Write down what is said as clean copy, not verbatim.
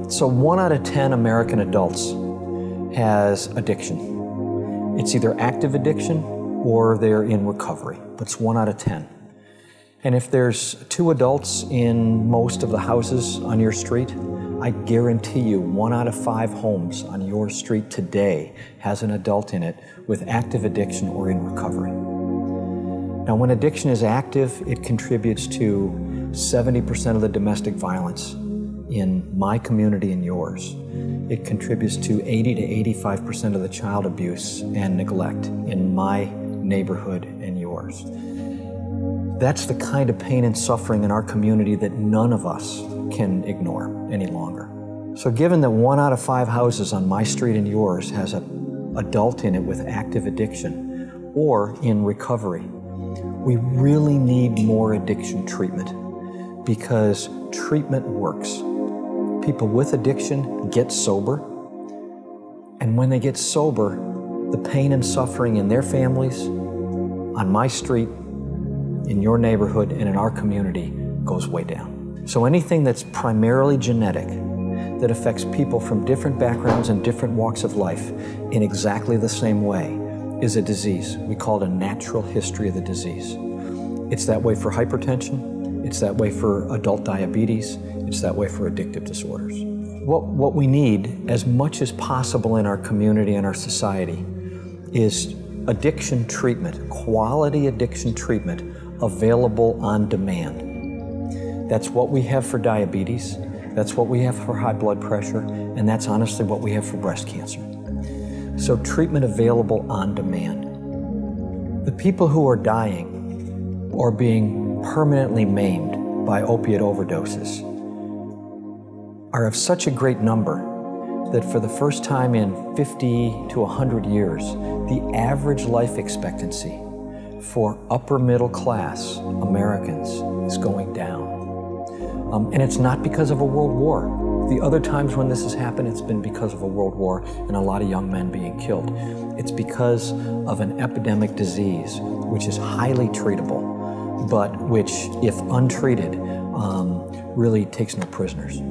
So 1 out of 10 American adults has addiction. It's either active addiction or they're in recovery, but it's 1 out of 10. And if there's 2 adults in most of the houses on your street, I guarantee you 1 out of 5 homes on your street today has an adult in it with active addiction or in recovery. Now, when addiction is active, it contributes to 70% of the domestic violence in my community and yours. It contributes to 80 to 85% of the child abuse and neglect in my neighborhood and yours. That's the kind of pain and suffering in our community that none of us can ignore any longer. So given that 1 out of 5 houses on my street and yours has an adult in it with active addiction or in recovery, we really need more addiction treatment because treatment works. People with addiction get sober, and when they get sober, the pain and suffering in their families, on my street, in your neighborhood, and in our community goes way down. So anything that's primarily genetic, that affects people from different backgrounds and different walks of life in exactly the same way, is a disease. We call it a natural history of the disease. It's that way for hypertension, it's that way for adult diabetes, it's that way for addictive disorders. What we need, as much as possible in our community and our society, is addiction treatment, quality addiction treatment available on demand. That's what we have for diabetes, that's what we have for high blood pressure, and that's honestly what we have for breast cancer. So treatment available on demand. The people who are dying or being permanently maimed by opiate overdoses are of such a great number that for the first time in 50 to 100 years, the average life expectancy for upper middle class Americans is going down. And it's not because of a world war. The other times when this has happened, it's been because of a world war and a lot of young men being killed. It's because of an epidemic disease, which is highly treatable, but which, if untreated, really takes no prisoners.